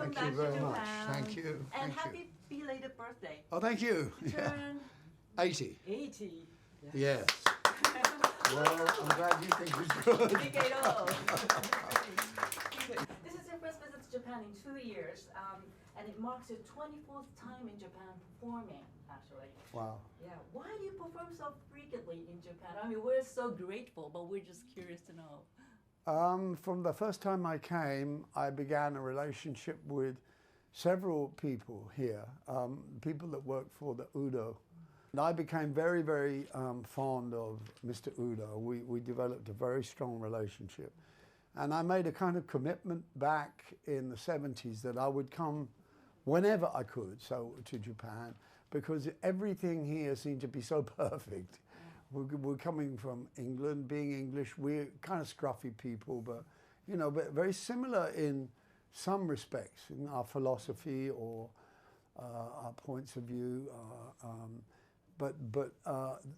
Welcome Thank you back very to much. Japan. Thank you. And Thank you. happy belated birthday. Oh, thank you. You Yeah. turn 80. 80. Yes. Well, I'm glad you think it's good. This is your first visit to Japan in 2 years, and it marks your 24th time in Japan performing, actually. Wow. Yeah, why do you perform so frequently in Japan? I mean, we're so grateful, but we're just curious to know. From the first time I came, I began a relationship with several people here, people that work for the Udo. And I became very, very fond of Mr. Udo. We developed a very strong relationship. And I made a kind of commitment back in the 70s that I would come whenever I could, to Japan, because everything here seemed to be so perfect. We're coming from England, being English, we're kind of scruffy people, but very similar in some respects, in our philosophy or our points of view. But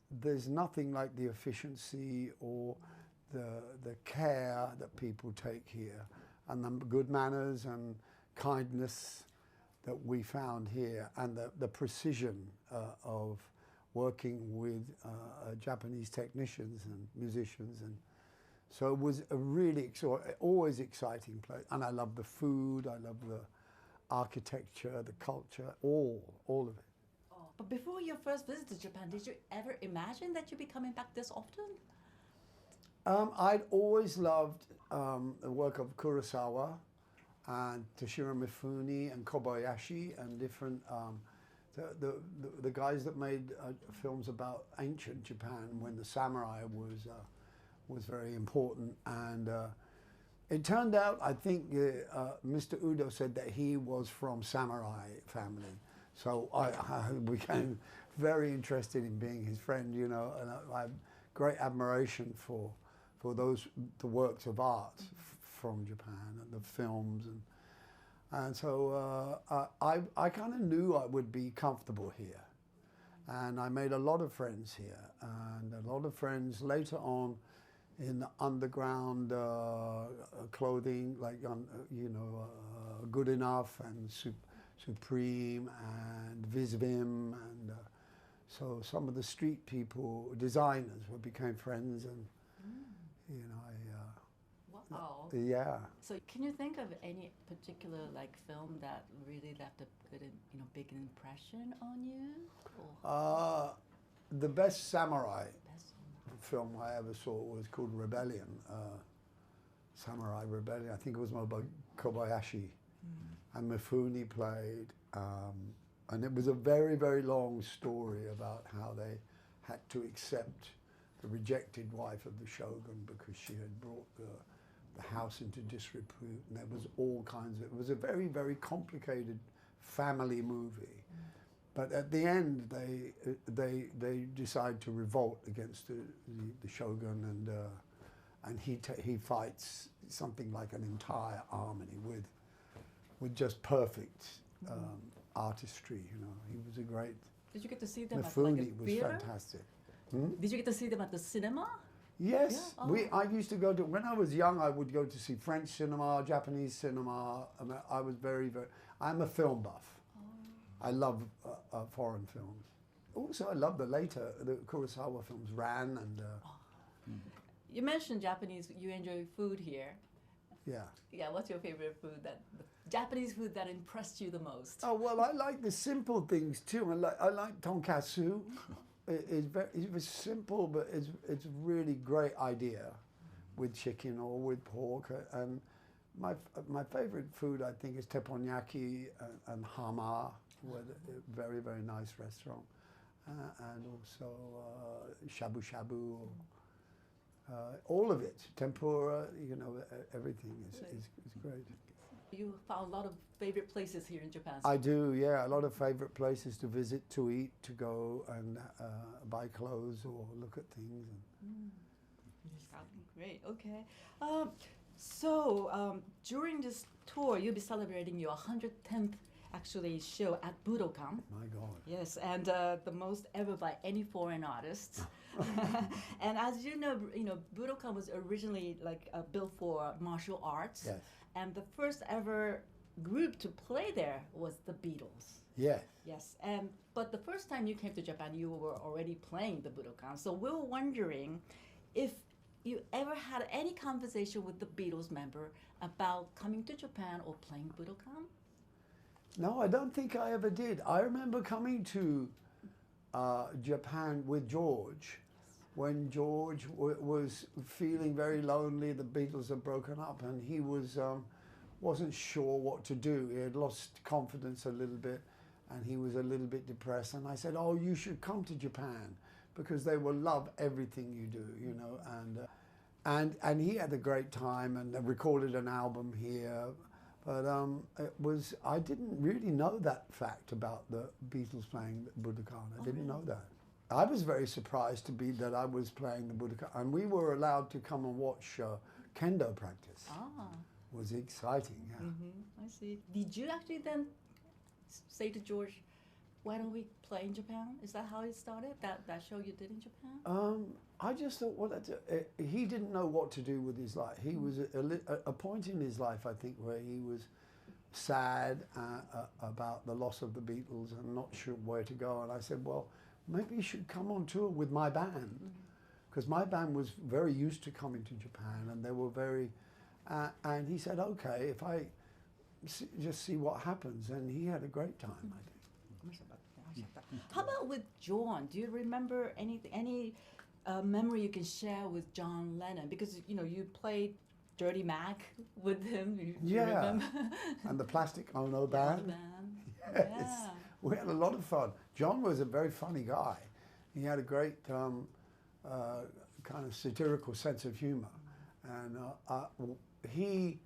there's nothing like the efficiency or the care that people take here, and the good manners and kindness that we found here, and the precision of working with Japanese technicians and musicians, and so it was a really always exciting place. And I love the food, I love the architecture, the culture, all of it. But before your first visit to Japan, did you ever imagine that you'd be coming back this often? I'd always loved the work of Kurosawa and Toshiro Mifune and Kobayashi and different the guys that made films about ancient Japan when the samurai was very important. And it turned out, I think Mr. Udo said that he was from samurai family. So I became very interested in being his friend, and I have great admiration for the works of art from Japan and the films, and so I kind of knew I would be comfortable here, and I made a lot of friends here, and a lot of friends later on in the underground clothing, like Good Enough and Supreme and Visvim, and so some of the street people, designers, became friends, and Wow. Yeah. So can you think of any particular film that really left a good, big impression on you? The best samurai film I ever saw was called Rebellion, Samurai Rebellion. I think it was made by Kobayashi, and Mifune played, and it was a very, very long story about how they had to accept the rejected wife of the shogun because she had brought the house into disrepute, and there was all kinds of, it was a very, very complicated family movie. But at the end, they decide to revolt against the shogun, and he fights something like an entire army with just perfect artistry. He was a great. Did you get to see them Mifune at a was theater? fantastic. Did you get to see them at the cinema? Yes, Yeah? I used to go to, when I was young, I would go to see French cinema, Japanese cinema. I was very, very, I'm a film buff. I love foreign films. Also, I love the Kurosawa films, Ran and... You mentioned Japanese, you enjoy food here. Yeah. Yeah, what's your favorite food, the Japanese food that impressed you the most? Oh, well, I like the simple things too. I like tonkatsu. It was simple, but it's a really great idea with chicken or with pork. And my favorite food, I think, is teppanyaki and hama, very, very nice restaurant. And also shabu shabu, all of it, tempura, everything is great. You found a lot of favorite places here in Japan. I do, yeah. A lot of favorite places to visit, to eat, to go and buy clothes or look at things. Great, okay. So during this tour, you'll be celebrating your 110th actually show at Budokan. My God. Yes, and the most ever by any foreign artist. And as you know, Budokan was originally built for martial arts. Yes. And the first ever group to play there was the Beatles. Yes. Yes, but the first time you came to Japan, you were already playing the Budokan. So we were wondering if you ever had any conversation with the Beatles member about coming to Japan or playing Budokan? No, I don't think I ever did. I remember coming to Japan with George when George was feeling very lonely. The Beatles had broken up, and he wasn't sure what to do. He had lost confidence a little bit, and he was a little bit depressed. And I said, "Oh, you should come to Japan because they will love everything you do, you know." And he had a great time and recorded an album here. But I didn't really know that fact about the Beatles playing Budokan. I didn't know that. I was very surprised that I was playing the Budokan, and we were allowed to come and watch kendo practice. It was exciting. Yeah. I see. Did you actually then say to George, "Why don't we play in Japan?" Is that how it started? That show you did in Japan? I just thought, well, he didn't know what to do with his life. He was at a point in his life, I think, where he was sad about the loss of the Beatles and not sure where to go. And I said, well, maybe you should come on tour with my band, because my band was very used to coming to Japan, and they were very. And he said, okay, if I just see what happens, and he had a great time, I think. How about with John? Do you remember any memory you can share with John Lennon? Because you played Dirty Mac with him. You remember? And the Plastic Ono band. Yes. Yeah. We had a lot of fun. John was a very funny guy. He had a great kind of satirical sense of humor, and he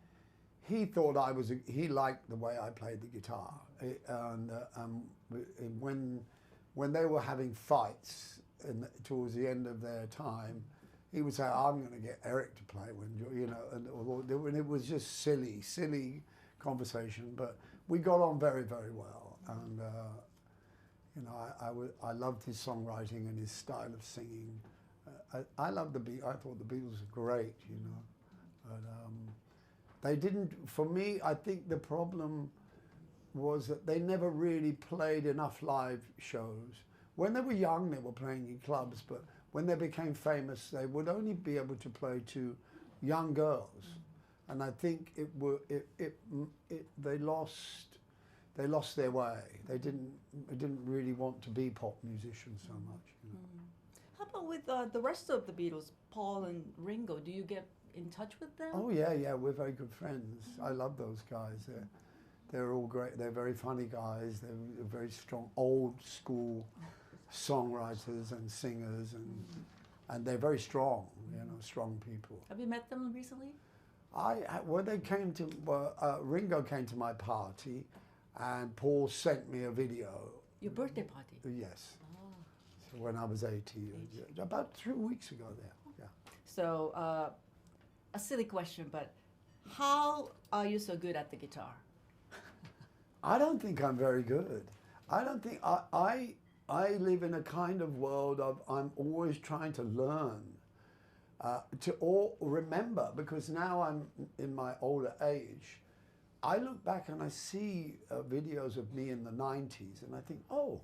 thought he liked the way I played the guitar. And when they were having fights towards the end of their time, he would say, "I'm going to get Eric to play," and it was just silly conversation. But we got on very, very well, and I loved his songwriting and his style of singing. I thought the Beatles were great, but they didn't. For me, I think the problem was that they never really played enough live shows. When they were young, they were playing in clubs, but when they became famous, they would only be able to play to young girls, and I think they lost their way. They didn't really want to be pop musicians so much. How about with the rest of the Beatles, Paul and Ringo? Do you get in touch with them? Oh yeah, we're very good friends. I love those guys. They're all great. They're very funny guys. They're very strong, old school songwriters and singers, and they're very strong. Strong people. Have you met them recently? When they came to Ringo came to my party, and Paul sent me a video. Your birthday party? Yes. So when I was 18, about 2 weeks ago there. Yeah. So a silly question, but how are you so good at the guitar? I don't think I'm very good. I don't think I live in a kind of world of I'm always trying to learn, to remember, because now I'm in my older age. I look back and I see videos of me in the 90s, and I think, oh,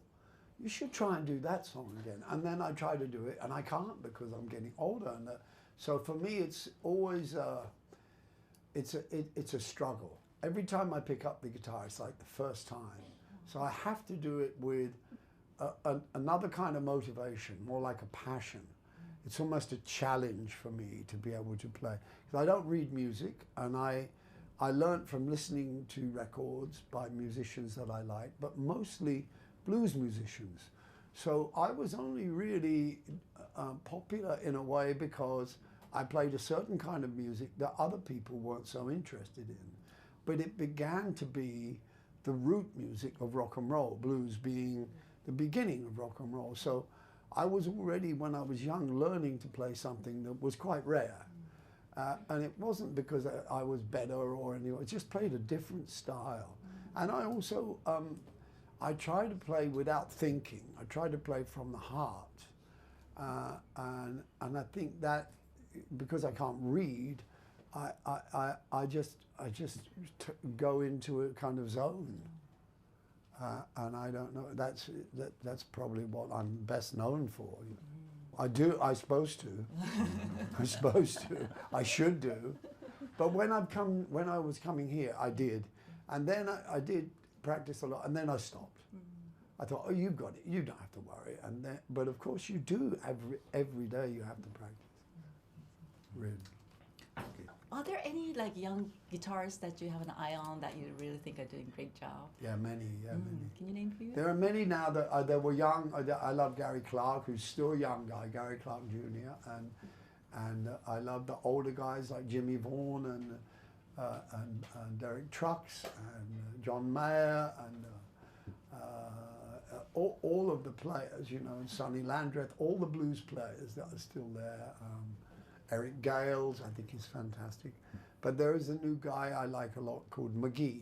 you should try and do that song again. And then I try to do it, and I can't because I'm getting older. And so for me, it's always it's a struggle. Every time I pick up the guitar, it's like the first time. So I have to do it with another kind of motivation, more like a passion. It's almost a challenge for me to be able to play. Because I don't read music, and I learned from listening to records by musicians that I like, but mostly blues musicians. So I was only really popular in a way because I played a certain kind of music that other people weren't so interested in. But it began to be the root music of rock and roll, blues being the beginning of rock and roll. So I was already, when I was young, learning to play something that was quite rare. And it wasn't because I was better or anything, I just played a different style. And I also, I try to play without thinking. I try to play from the heart. And I think that, because I can't read, I just go into a kind of zone, and I don't know. That's probably what I'm best known for. I'm supposed to. I'm supposed to. I should do. But when I was coming here, I did, and then I did practice a lot, and then I stopped. I thought, oh, you've got it. You don't have to worry. And then, but of course, you do. Every day you have to practice. Really. Are there any like young guitarists that you have an eye on that you really think are doing a great job? Yeah, many. Many. Can you name a few? There are many now that were young. I love Gary Clark, who's still a young guy, Gary Clark Jr. And I love the older guys like Jimmy Vaughan and Derek Trucks and John Mayer and all of the players, you know, and Sonny Landreth, all the blues players that are still there. Eric Gales, I think he's fantastic. But there is a new guy I like a lot called McGee,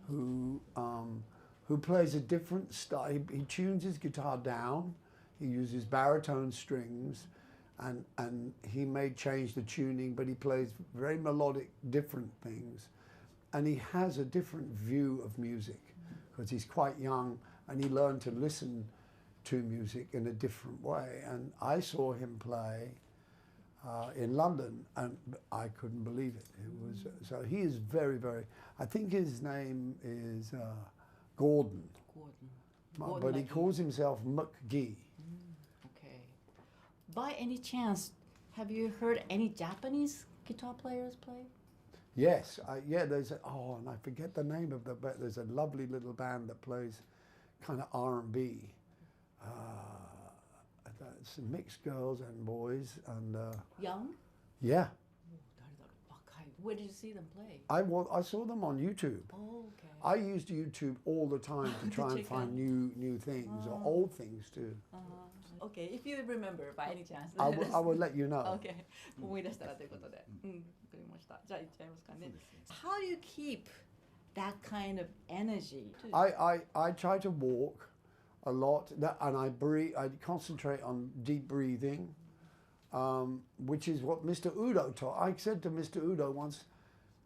who plays a different style. He tunes his guitar down. He uses baritone strings, and he may change the tuning, but he plays very melodic, different things. And he has a different view of music because he's quite young and he learned to listen to music in a different way. And I saw him play in London, and I couldn't believe it. It was so he is very, very. I think his name is Gordon. Gordon, but he calls himself McGee. Okay. By any chance, have you heard any Japanese guitar players play? Yes, there's and I forget the name of but there's a lovely little band that plays kind of R&B. It's mixed girls and boys and young? Yeah. Where did you see them play? I saw them on YouTube. Oh, okay. I used YouTube all the time to try and find new things or old things too. Okay, if you remember by any chance. I will let you know. Okay. 思い出したらということで。わかりました。じゃあ行っちゃいますかね。How do you keep that kind of energy? I try to walk a lot, and I breathe. I concentrate on deep breathing, which is what Mr. Udo taught. I said to Mr. Udo once,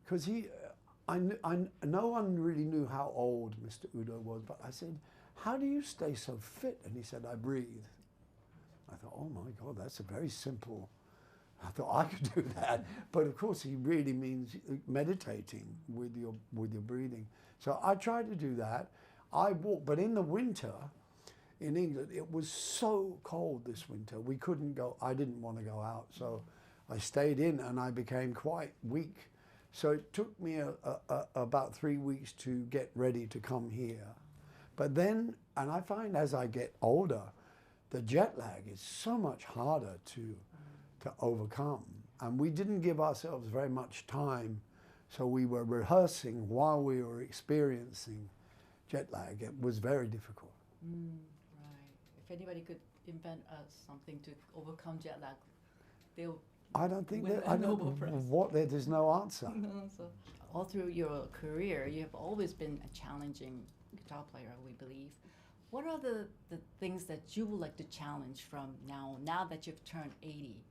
because no one really knew how old Mr. Udo was, but I said, "How do you stay so fit?" And he said, "I breathe." I thought, "Oh my God, that's a very simple." I thought I could do that, but of course he really means meditating with your breathing. So I try to do that. I walk, but in the winter. In England, it was so cold this winter. We couldn't go. I didn't want to go out, so I stayed in, and I became quite weak. So it took me about 3 weeks to get ready to come here. But then, and I find as I get older, the jet lag is so much harder to overcome. And we didn't give ourselves very much time, so we were rehearsing while we were experiencing jet lag. It was very difficult. If anybody could invent something to overcome jet lag, they'll. I don't think win that. a I Nobel don't. Prize. What? There's no answer. So, all through your career, you have always been a challenging guitar player, we believe. What are the things that you would like to challenge from now that you've turned 80?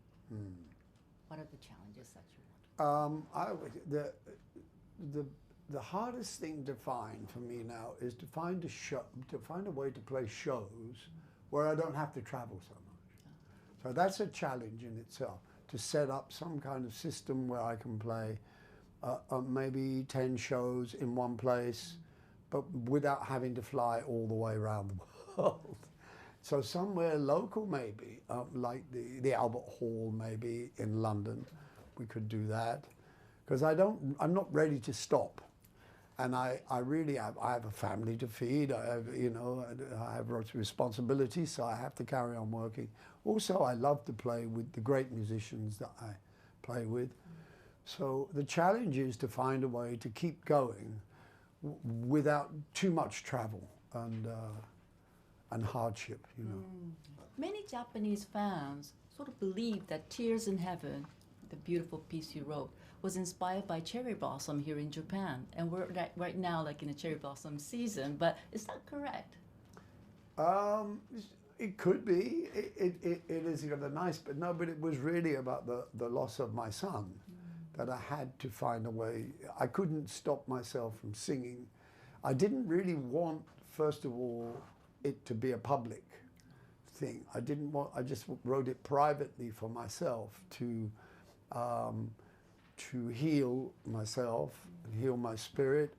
What are the challenges that you want? The hardest thing to find for me now is to find a way to play shows where I don't have to travel so much. So that's a challenge in itself, to set up some kind of system where I can play maybe 10 shows in one place, but without having to fly all the way around the world. So somewhere local maybe, like the Albert Hall maybe in London, we could do that. Because I'm not ready to stop. And I really have a family to feed. I have lots of responsibilities, so I have to carry on working. Also, I love to play with the great musicians that I play with. So the challenge is to find a way to keep going without too much travel and hardship, you know. Many Japanese fans sort of believe that Tears in Heaven, the beautiful piece you wrote, was inspired by cherry blossom here in Japan, and we're right now like in a cherry blossom season. But is that correct? It could be. It is kind of nice, but no. But it was really about the loss of my son that I had to find a way. I couldn't stop myself from singing. I didn't really want, first of all, it to be a public thing. I just wrote it privately for myself to heal myself, heal my spirit,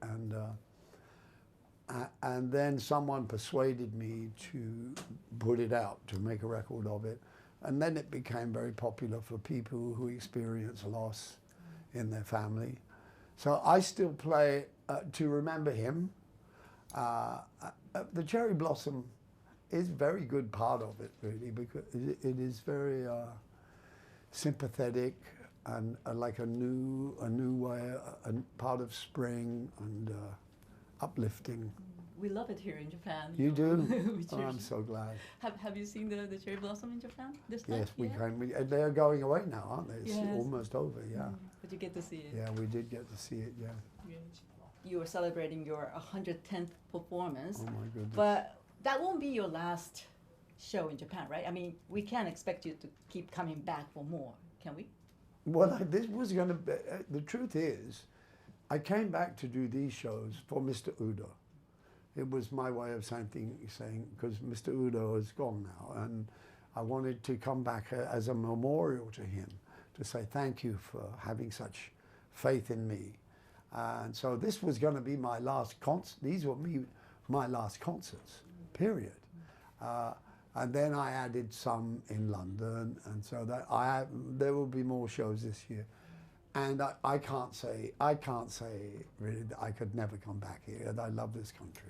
and then someone persuaded me to put it out, to make a record of it. And then it became very popular for people who experience loss in their family. So I still play to remember him. The Cherry Blossom is a very good part of it, really, because it is very sympathetic and like a new way, a part of spring and uplifting. We love it here in Japan. You do? Oh, I'm so glad. Have you seen the cherry blossom in Japan this time? Yes, we came. They're going away now, aren't they? It's Yes. almost over, yeah. But you get to see it. Yeah, we did get to see it, yeah. You were celebrating your 110th performance. Oh my goodness. But that won't be your last show in Japan, right? I mean, we can't expect you to keep coming back for more, can we? Well, this was going to be, the truth is, I came back to do these shows for Mr. Udo. It was my way of saying, because Mr. Udo is gone now, and I wanted to come back as a memorial to him, to say thank you for having such faith in me. And so this was going to be my last concert. These were my last concerts, period. And then I added some in London, and so that there will be more shows this year. And I can't say really that I could never come back here. I love this country.